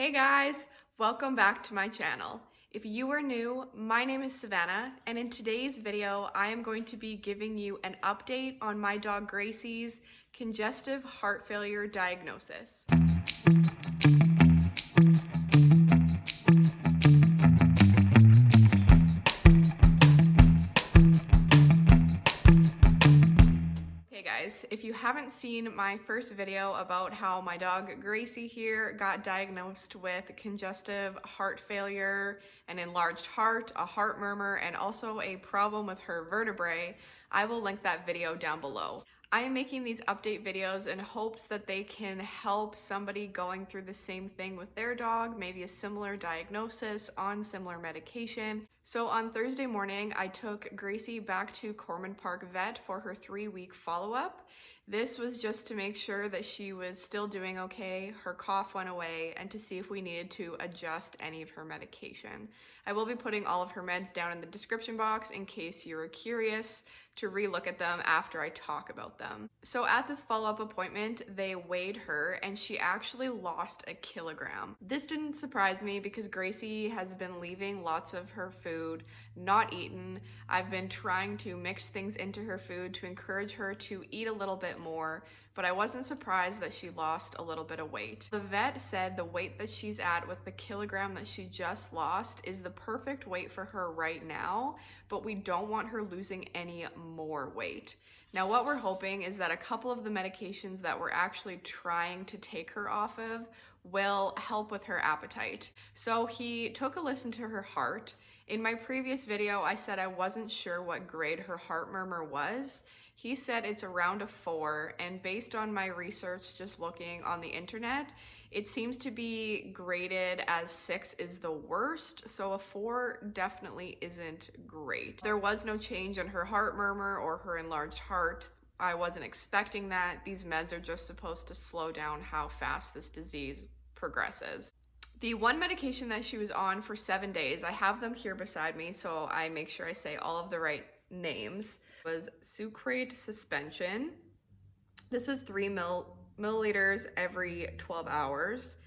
Hey guys, welcome back to my channel. If you are new, my name is Savannah, and in today's video, I am going to be giving you an update on my dog Gracie's congestive heart failure diagnosis. Okay guys, if you haven't seen my first video about how my dog Gracie here got diagnosed with congestive heart failure, an enlarged heart, a heart murmur, and also a problem with her vertebrae, I will link that video down below. I am making these update videos in hopes that they can help somebody going through the same thing with their dog, maybe a similar diagnosis, on similar medication. So on Thursday morning, I took Gracie back to Corman Park Vet for her 3-week follow-up. This was just to make sure that she was still doing okay, her cough went away, and to see if we needed to adjust any of her medication. I will be putting all of her meds down in the description box in case you're curious to relook at them after I talk about them. So at this follow-up appointment, they weighed her and she actually lost a kilogram. This didn't surprise me because Gracie has been leaving lots of her food not eaten. I've been trying to mix things into her food to encourage her to eat a little bit more, but I wasn't surprised that she lost a little bit of weight. The vet said the weight that she's at with the kilogram that she just lost is the perfect weight for her right now, but we don't want her losing any more weight. Now what we're hoping is that a couple of the medications that we're actually trying to take her off of will help with her appetite. So he took a listen to her heart. In my previous video, I said I wasn't sure what grade her heart murmur was. He said it's around a 4, and based on my research just looking on the internet, it seems to be graded as 6 is the worst, so a 4 definitely isn't great. There was no change in her heart murmur or her enlarged heart. I wasn't expecting that. These meds are just supposed to slow down how fast this disease progresses. The one medication that she was on for 7 days, I have them here beside me so I make sure I say all of the right names, was sucrate suspension. This was 3 milliliters every 12 hours.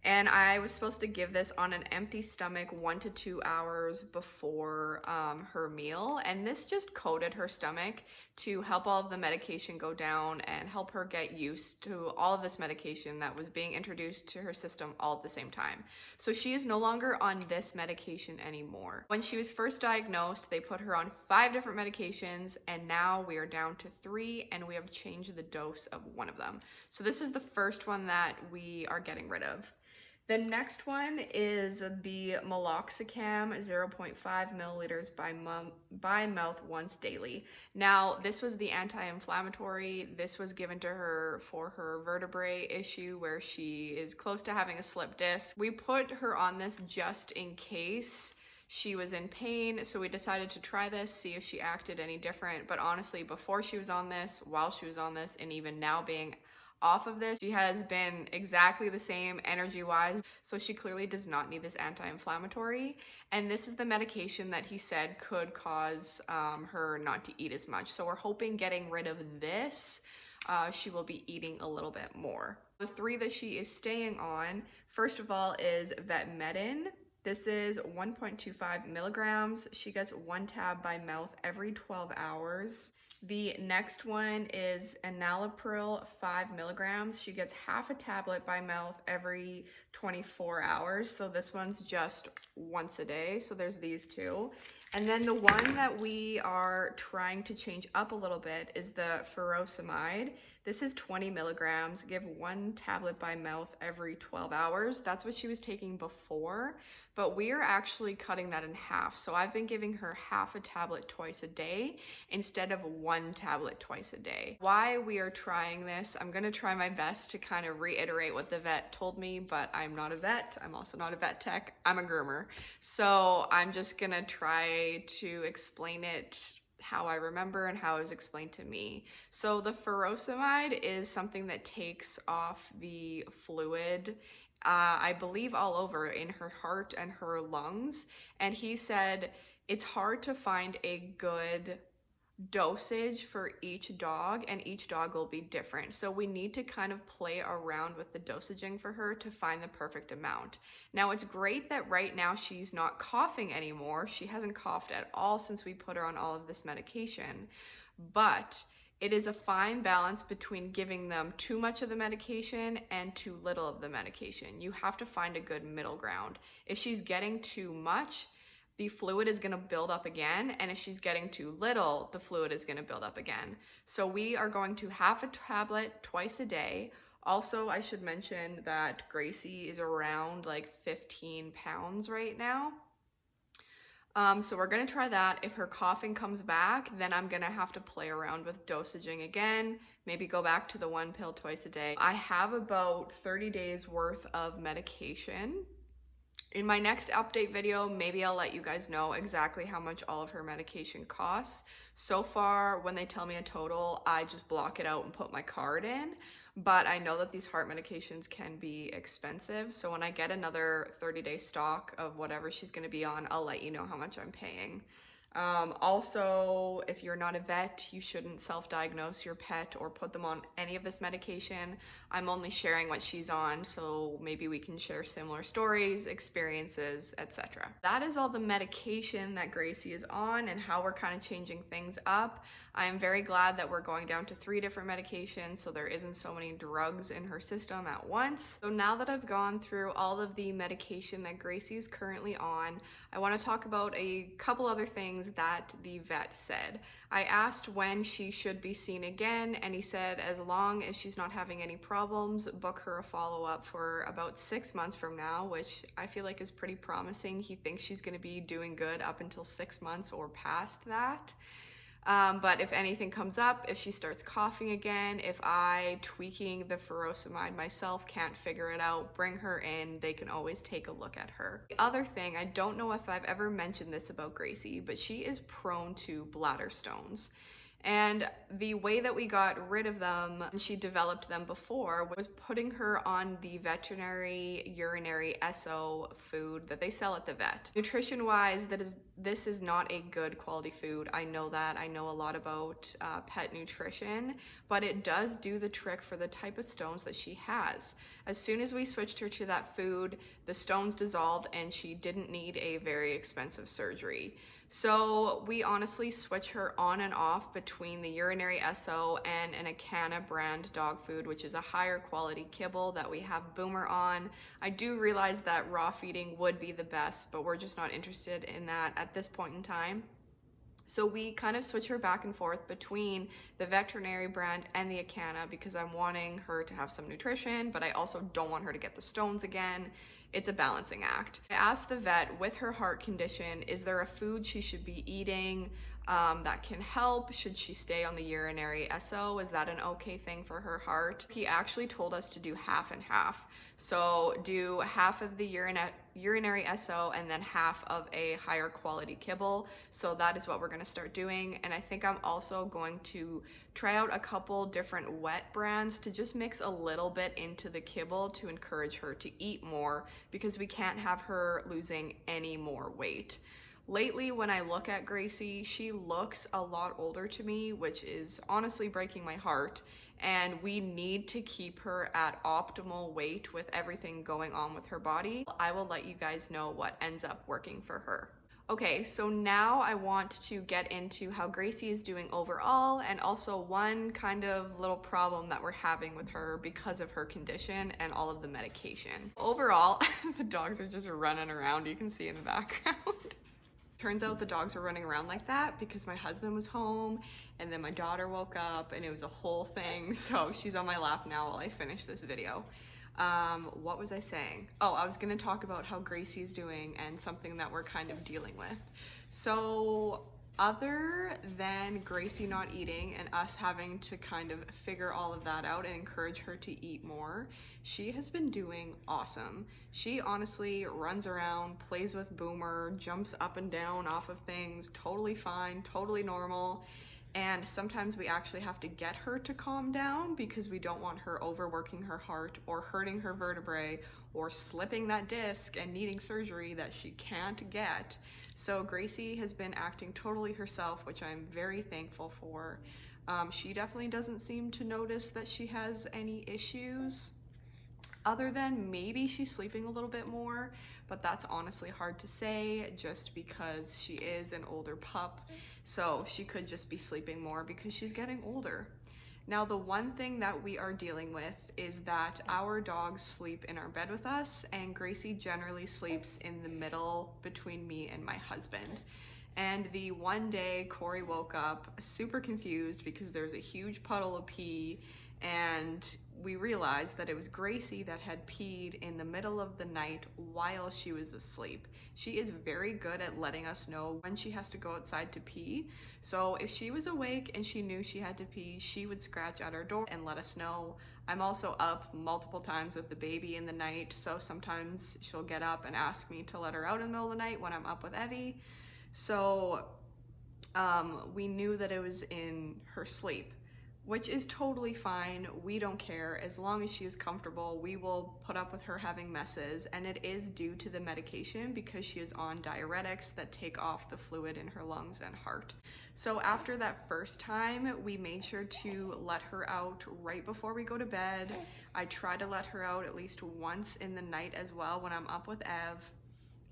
And I was supposed to give this on an empty stomach 1 to 2 hours before her meal. And this just coated her stomach to help all of the medication go down and help her get used to all of this medication that was being introduced to her system all at the same time. So she is no longer on this medication anymore. When she was first diagnosed, they put her on 5 different medications, and now we are down to 3, and we have changed the dose of one of them. So this is the first one that we are getting rid of. The next one is the meloxicam 0.5 milliliters by mouth once daily. Now, this was the anti-inflammatory. This was given to her for her vertebrae issue where she is close to having a slip disc. We put her on this just in case she was in pain, so we decided to try this, see if she acted any different. But honestly, before she was on this, while she was on this, and even now being off of this, she has been exactly the same energy-wise, so she clearly does not need this anti-inflammatory. And this is the medication that he said could cause her not to eat as much. So we're hoping getting rid of this, she will be eating a little bit more. The 3 that she is staying on, first of all, is Vetmedin. This is 1.25 milligrams. She gets 1 tab by mouth every 12 hours. The next one is Enalapril 5 milligrams. She gets half a tablet by mouth every 24 hours. So this one's just once a day. So there's these 2. And then the one that we are trying to change up a little bit is the Furosemide. This is 20 milligrams. Give 1 tablet by mouth every 12 hours. That's what she was taking before, but we are actually cutting that in half. So I've been giving her half a tablet twice a day instead of 1 tablet twice a day. Why we are trying this, I'm gonna try my best to kind of reiterate what the vet told me, but I'm not a vet. I'm also not a vet tech. I'm a groomer. So I'm just gonna try to explain it how I remember and how it was explained to me. So the furosemide is something that takes off the fluid, I believe all over in her heart and her lungs. And he said it's hard to find a good dosage for each dog, and each dog will be different. So we need to kind of play around with the dosaging for her to find the perfect amount. Now it's great that right now she's not coughing anymore. She hasn't coughed at all since we put her on all of this medication, but it is a fine balance between giving them too much of the medication and too little of the medication. You have to find a good middle ground. If she's getting too much, the fluid is going to build up again, and if she's getting too little, the fluid is going to build up again. So we are going to half a tablet twice a day. Also, I should mention that Gracie is around like 15 pounds right now. So we're going to try that. If her coughing comes back, then I'm going to have to play around with dosaging again, maybe go back to the 1 pill twice a day. I have about 30 days worth of medication. In my next update video, maybe I'll let you guys know exactly how much all of her medication costs. So far, when they tell me a total, I just block it out and put my card in. But I know that these heart medications can be expensive. So when I get another 30-day stock of whatever she's gonna be on, I'll let you know how much I'm paying. Also, if you're not a vet, you shouldn't self-diagnose your pet or put them on any of this medication. I'm only sharing what she's on, so maybe we can share similar stories, experiences, etc. That is all the medication that Gracie is on and how we're kind of changing things up. I am very glad that we're going down to 3 different medications, so there isn't so many drugs in her system at once. So now that I've gone through all of the medication that Gracie is currently on, I want to talk about a couple other things that the vet said. I asked when she should be seen again, and he said as long as she's not having any problems, book her a follow-up for about 6 months from now, which I feel like is pretty promising. He thinks she's going to be doing good up until 6 months or past that. But if anything comes up, if she starts coughing again, if I, tweaking the Furosemide myself, can't figure it out, bring her in. They can always take a look at her. The other thing, I don't know if I've ever mentioned this about Gracie, but she is prone to bladder stones. And the way that we got rid of them, and she developed them before, was putting her on the veterinary urinary SO food that they sell at the vet. Nutrition-wise, this is not a good quality food. I know that. I know a lot about pet nutrition, but it does do the trick for the type of stones that she has. As soon as we switched her to that food, the stones dissolved and she didn't need a very expensive surgery. So we honestly switch her on and off between the urinary SO and an Acana brand dog food, which is a higher quality kibble that we have Boomer on. I do realize that raw feeding would be the best, but we're just not interested in that at this point in time. So we kind of switch her back and forth between the veterinary brand and the Acana because I'm wanting her to have some nutrition, but I also don't want her to get the stones again. It's a balancing act. I asked the vet, with her heart condition, is there a food she should be eating that can help? Should she stay on the urinary SO? Is that an okay thing for her heart? He actually told us to do half and half. So do half of the urinary SO and then half of a higher quality kibble. So that is what we're gonna start doing. And I think I'm also going to try out a couple different wet brands to just mix a little bit into the kibble to encourage her to eat more, because we can't have her losing any more weight. Lately, when I look at Gracie, she looks a lot older to me, which is honestly breaking my heart. And we need to keep her at optimal weight with everything going on with her body. I will let you guys know what ends up working for her. Okay, so now I want to get into how Gracie is doing overall, and also one kind of little problem that we're having with her because of her condition and all of the medication. Overall, the dogs are just running around. You can see in the background. Turns out the dogs were running around like that because my husband was home and then my daughter woke up and it was a whole thing. So she's on my lap now while I finish this video. What was I saying? Oh, I was gonna talk about how Gracie is doing and something that we're kind of dealing with. So other than Gracie not eating and us having to kind of figure all of that out and encourage her to eat more, she has been doing awesome. She honestly runs around, plays with Boomer, jumps up and down off of things, totally fine, totally normal. And sometimes we actually have to get her to calm down because we don't want her overworking her heart or hurting her vertebrae or slipping that disc and needing surgery that she can't get. So Gracie has been acting totally herself, which I'm very thankful for. She definitely doesn't seem to notice that she has any issues, other than maybe she's sleeping a little bit more, but that's honestly hard to say just because she is an older pup. So she could just be sleeping more because she's getting older. Now, the one thing that we are dealing with is that our dogs sleep in our bed with us, and Gracie generally sleeps in the middle between me and my husband. And the one day Corey woke up super confused because there's a huge puddle of pee, and we realized that it was Gracie that had peed in the middle of the night while she was asleep. She is very good at letting us know when she has to go outside to pee. So if she was awake and she knew she had to pee, she would scratch at our door and let us know. I'm also up multiple times with the baby in the night, so sometimes she'll get up and ask me to let her out in the middle of the night when I'm up with Evie. So we knew that it was in her sleep, which is totally fine. We don't care. As long as she is comfortable, we will put up with her having messes, and it is due to the medication because she is on diuretics that take off the fluid in her lungs and heart. So after that first time, we made sure to let her out right before we go to bed. I try to let her out at least once in the night as well when I'm up with Ev.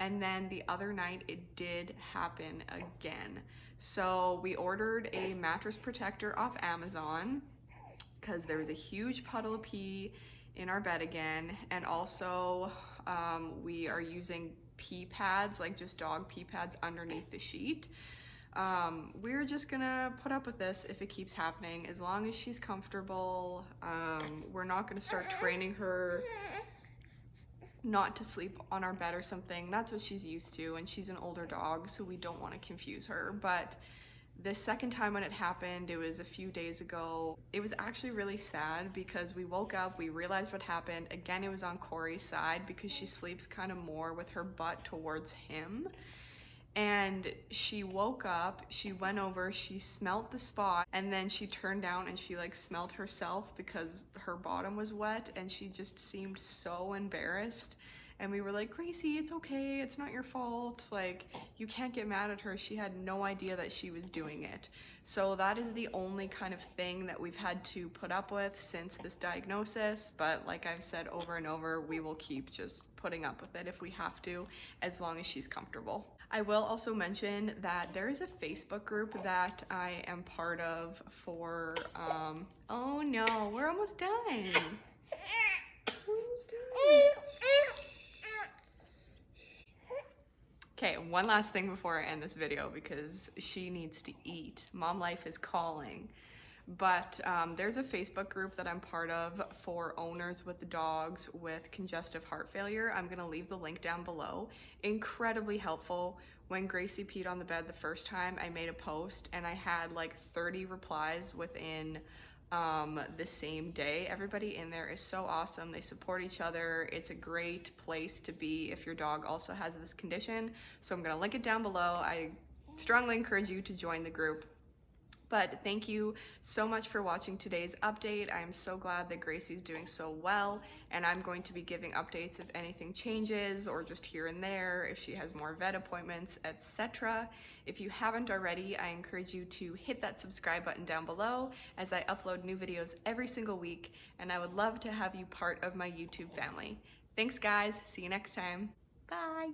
And then the other night it did happen again. So we ordered a mattress protector off Amazon because there was a huge puddle of pee in our bed again. And also we are using pee pads, like just dog pee pads underneath the sheet. We're just gonna put up with this if it keeps happening, as long as she's comfortable. We're not gonna start training her not to sleep on our bed or something. That's what she's used to, and she's an older dog, so we don't want to confuse her. But the second time when it happened, it was a few days ago. It was actually really sad because we woke up, we realized what happened. Again, it was on Corey's side because she sleeps kind of more with her butt towards him. And she woke up, she went over, she smelt the spot, and then she turned down and she like smelled herself because her bottom was wet, and she just seemed so embarrassed. And we were like, Gracie, it's okay, it's not your fault, like, you can't get mad at her. She had no idea that she was doing it. So that is the only kind of thing that we've had to put up with since this diagnosis. But like I've said over and over, we will keep just putting up with it if we have to, as long as she's comfortable. I will also mention that there is a Facebook group that I am part of for, oh no, we're almost done. We're almost done. Okay, one last thing before I end this video because she needs to eat. Mom life is calling. But there's a Facebook group that I'm part of for owners with dogs with congestive heart failure. I'm gonna leave the link down below. Incredibly helpful. When Gracie peed on the bed the first time, I made a post and I had like 30 replies within the same day. Everybody in there is so awesome. They support each other. It's a great place to be if your dog also has this condition. So I'm gonna link it down below. I strongly encourage you to join the group. But thank you so much for watching today's update. I'm so glad that Gracie's doing so well, and I'm going to be giving updates if anything changes or just here and there, if she has more vet appointments, etc. If you haven't already, I encourage you to hit that subscribe button down below as I upload new videos every single week, and I would love to have you part of my YouTube family. Thanks guys, see you next time. Bye.